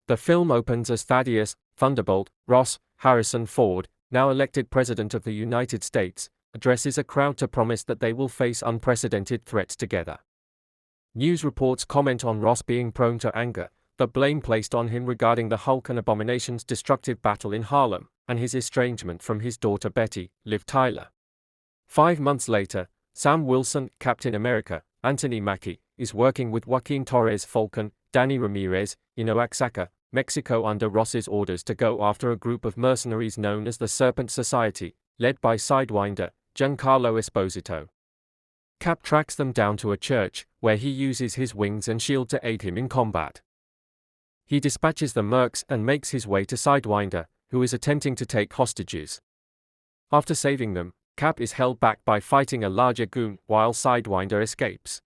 The film opens as Thaddeus Thunderbolt Ross Harrison Ford, now elected President of the United States, addresses a crowd to promise that they will face unprecedented threats together. News reports comment on Ross being prone to anger, the blame placed on him regarding the Hulk and Abomination's destructive battle in Harlem, and his estrangement from his daughter Betty, Liv Tyler. 5 months later, Sam Wilson, Captain America, Anthony Mackie, is working with Joaquin Torres Falcon, Danny Ramirez, in Oaxaca, Mexico under Ross's orders to go after a group of mercenaries known as the Serpent Society, led by Sidewinder, Giancarlo Esposito. Cap tracks them down to a church, where he uses his wings and shield to aid him in combat. He dispatches the mercs and makes his way to Sidewinder, who is attempting to take hostages. After saving them, Cap is held back by fighting a larger goon while Sidewinder escapes.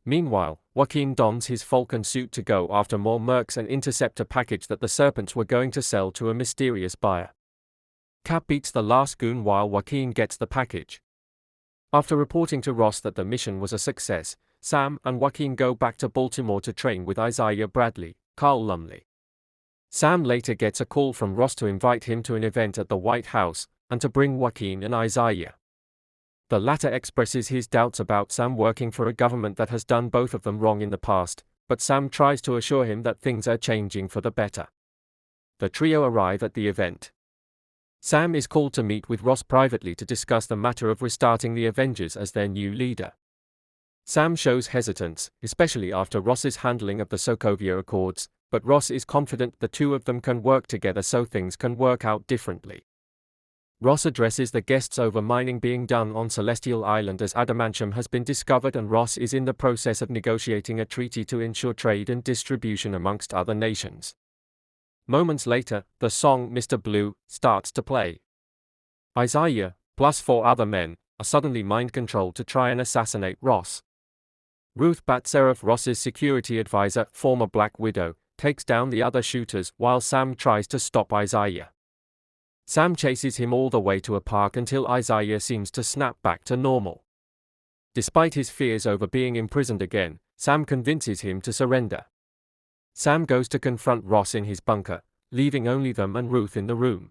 Meanwhile, Joaquin dons his Falcon suit to go after more mercs and intercept a package that the Serpents were going to sell to a mysterious buyer. Cap beats the last goon while Joaquin gets the package. After reporting to Ross that the mission was a success, Sam and Joaquin go back to Baltimore to train with Isaiah Bradley, Carl Lumley. Sam later gets a call from Ross to invite him to an event at the White House, and to bring Joaquin and Isaiah. The latter expresses his doubts about Sam working for a government that has done both of them wrong in the past, but Sam tries to assure him that things are changing for the better. The trio arrive at the event. Sam is called to meet with Ross privately to discuss the matter of restarting the Avengers as their new leader. Sam shows hesitance, especially after Ross's handling of the Sokovia Accords, but Ross is confident the two of them can work together so things can work out differently. Ross addresses the guests over mining being done on Celestial Island as adamantium has been discovered, and Ross is in the process of negotiating a treaty to ensure trade and distribution amongst other nations. Moments later, the song Mr. Blue starts to play. Isaiah, plus 4 other men, are suddenly mind-controlled to try and assassinate Ross. Ruth Batseraph, Ross's security advisor, former Black Widow, takes down the other shooters while Sam tries to stop Isaiah. Sam chases him all the way to a park until Isaiah seems to snap back to normal. Despite his fears over being imprisoned again, Sam convinces him to surrender. Sam goes to confront Ross in his bunker, leaving only them and Ruth in the room.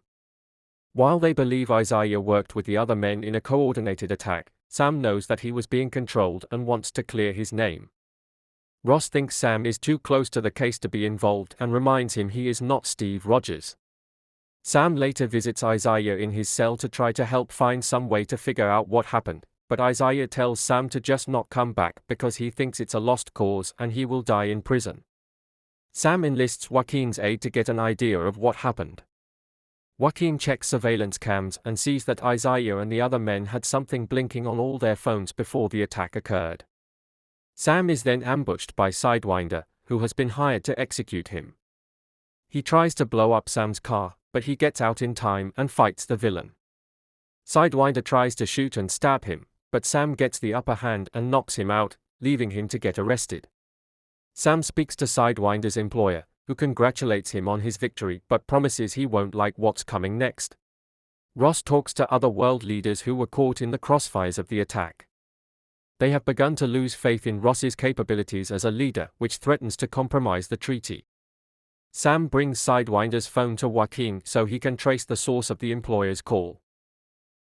While they believe Isaiah worked with the other men in a coordinated attack, Sam knows that he was being controlled and wants to clear his name. Ross thinks Sam is too close to the case to be involved and reminds him he is not Steve Rogers. Sam later visits Isaiah in his cell to try to help find some way to figure out what happened, but Isaiah tells Sam to just not come back because he thinks it's a lost cause and he will die in prison. Sam enlists Joaquin's aid to get an idea of what happened. Joaquin checks surveillance cams and sees that Isaiah and the other men had something blinking on all their phones before the attack occurred. Sam is then ambushed by Sidewinder, who has been hired to execute him. He tries to blow up Sam's car, but he gets out in time and fights the villain. Sidewinder tries to shoot and stab him, but Sam gets the upper hand and knocks him out, leaving him to get arrested. Sam speaks to Sidewinder's employer, who congratulates him on his victory but promises he won't like what's coming next. Ross talks to other world leaders who were caught in the crossfires of the attack. They have begun to lose faith in Ross's capabilities as a leader, which threatens to compromise the treaty. Sam brings Sidewinder's phone to Joaquin so he can trace the source of the employer's call.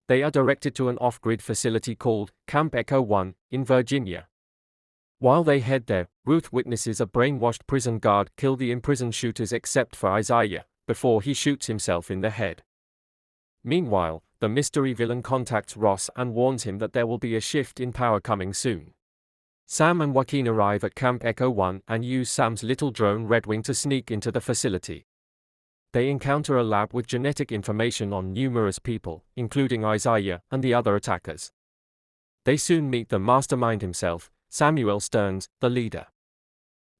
They are directed to an off-grid facility called Camp Echo 1 in Virginia. While they head there, Ruth witnesses a brainwashed prison guard kill the imprisoned shooters except for Isaiah, before he shoots himself in the head. Meanwhile, the mystery villain contacts Ross and warns him that there will be a shift in power coming soon. Sam and Joaquin arrive at Camp Echo 1 and use Sam's little drone Redwing to sneak into the facility. They encounter a lab with genetic information on numerous people, including Isaiah and the other attackers. They soon meet the mastermind himself, Samuel Stearns, the leader.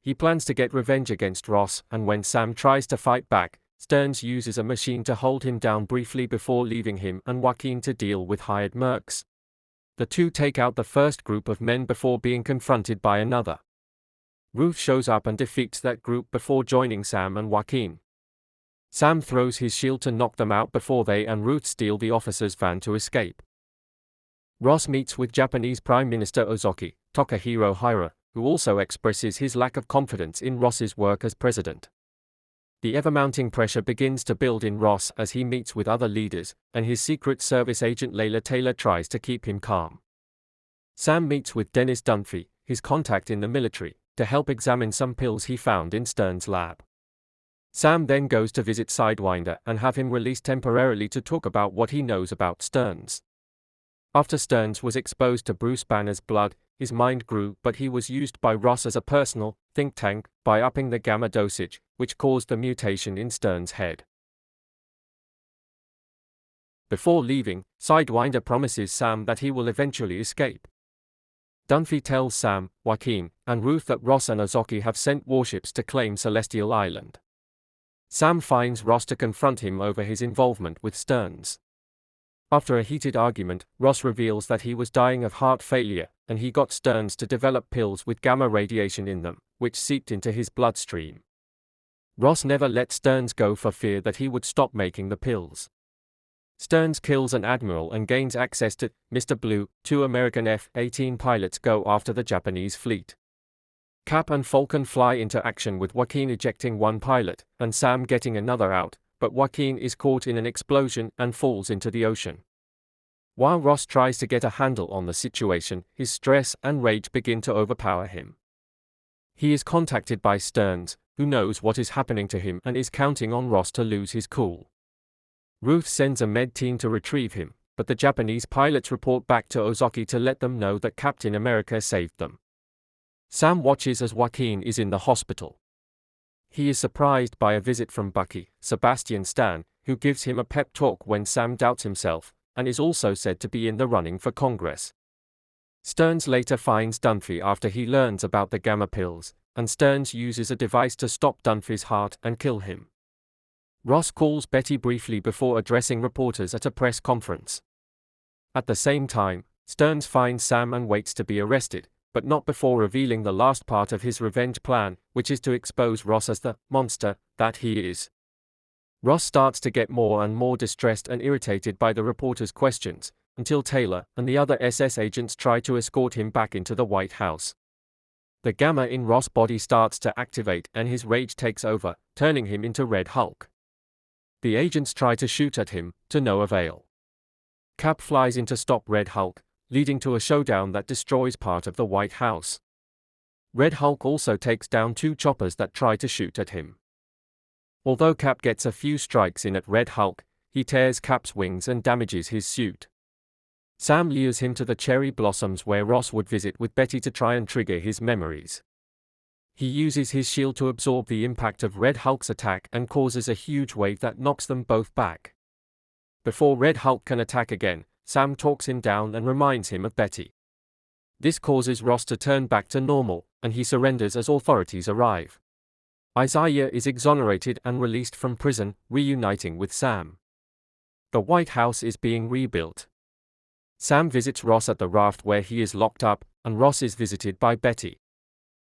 He plans to get revenge against Ross, and when Sam tries to fight back, Stearns uses a machine to hold him down briefly before leaving him and Joaquin to deal with hired mercs. The two take out the first group of men before being confronted by another. Ruth shows up and defeats that group before joining Sam and Joaquin. Sam throws his shield to knock them out before they and Ruth steal the officer's van to escape. Ross meets with Japanese Prime Minister Ozaki, Takahiro Hira, who also expresses his lack of confidence in Ross's work as president. The ever-mounting pressure begins to build in Ross as he meets with other leaders, and his Secret Service agent Layla Taylor tries to keep him calm. Sam meets with Dennis Dunphy, his contact in the military, to help examine some pills he found in Stern's lab. Sam then goes to visit Sidewinder and have him released temporarily to talk about what he knows about Stearns. After Stearns was exposed to Bruce Banner's blood, his mind grew, but he was used by Ross as a personal think tank by upping the gamma dosage, which caused the mutation in Stearns' head. Before leaving, Sidewinder promises Sam that he will eventually escape. Dunphy tells Sam, Joaquin, and Ruth that Ross and Ozaki have sent warships to claim Celestial Island. Sam finds Ross to confront him over his involvement with Stearns. After a heated argument, Ross reveals that he was dying of heart failure, and he got Stearns to develop pills with gamma radiation in them, which seeped into his bloodstream. Ross never let Stearns go for fear that he would stop making the pills. Stearns kills an admiral and gains access to Mr. Blue. 2 American F-18 pilots go after the Japanese fleet. Cap and Falcon fly into action with Joaquin ejecting one pilot, and Sam getting another out, but Joaquin is caught in an explosion and falls into the ocean. While Ross tries to get a handle on the situation, his stress and rage begin to overpower him. He is contacted by Stearns, who knows what is happening to him and is counting on Ross to lose his cool. Ruth sends a med team to retrieve him, but the Japanese pilots report back to Ozaki to let them know that Captain America saved them. Sam watches as Joaquin is in the hospital. He is surprised by a visit from Bucky, Sebastian Stan, who gives him a pep talk when Sam doubts himself, and is also said to be in the running for Congress. Stearns later finds Dunphy after he learns about the gamma pills, and Stearns uses a device to stop Dunphy's heart and kill him. Ross calls Betty briefly before addressing reporters at a press conference. At the same time, Stearns finds Sam and waits to be arrested, but not before revealing the last part of his revenge plan, which is to expose Ross as the monster that he is. Ross starts to get more and more distressed and irritated by the reporters' questions, until Taylor and the other SS agents try to escort him back into the White House. The gamma in Ross' body starts to activate and his rage takes over, turning him into Red Hulk. The agents try to shoot at him, to no avail. Cap flies in to stop Red Hulk, leading to a showdown that destroys part of the White House. Red Hulk also takes down 2 choppers that try to shoot at him. Although Cap gets a few strikes in at Red Hulk, he tears Cap's wings and damages his suit. Sam lures him to the cherry blossoms where Ross would visit with Betty to try and trigger his memories. He uses his shield to absorb the impact of Red Hulk's attack and causes a huge wave that knocks them both back. Before Red Hulk can attack again, Sam talks him down and reminds him of Betty. This causes Ross to turn back to normal, and he surrenders as authorities arrive. Isaiah is exonerated and released from prison, reuniting with Sam. The White House is being rebuilt. Sam visits Ross at the raft where he is locked up, and Ross is visited by Betty.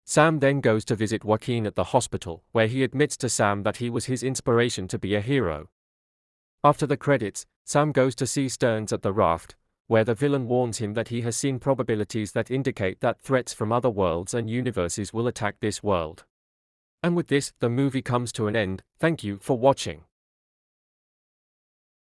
Sam then goes to visit Joaquin at the hospital, where he admits to Sam that he was his inspiration to be a hero. After the credits, Sam goes to see Stearns at the raft, where the villain warns him that he has seen probabilities that indicate that threats from other worlds and universes will attack this world. And with this, the movie comes to an end. Thank you for watching.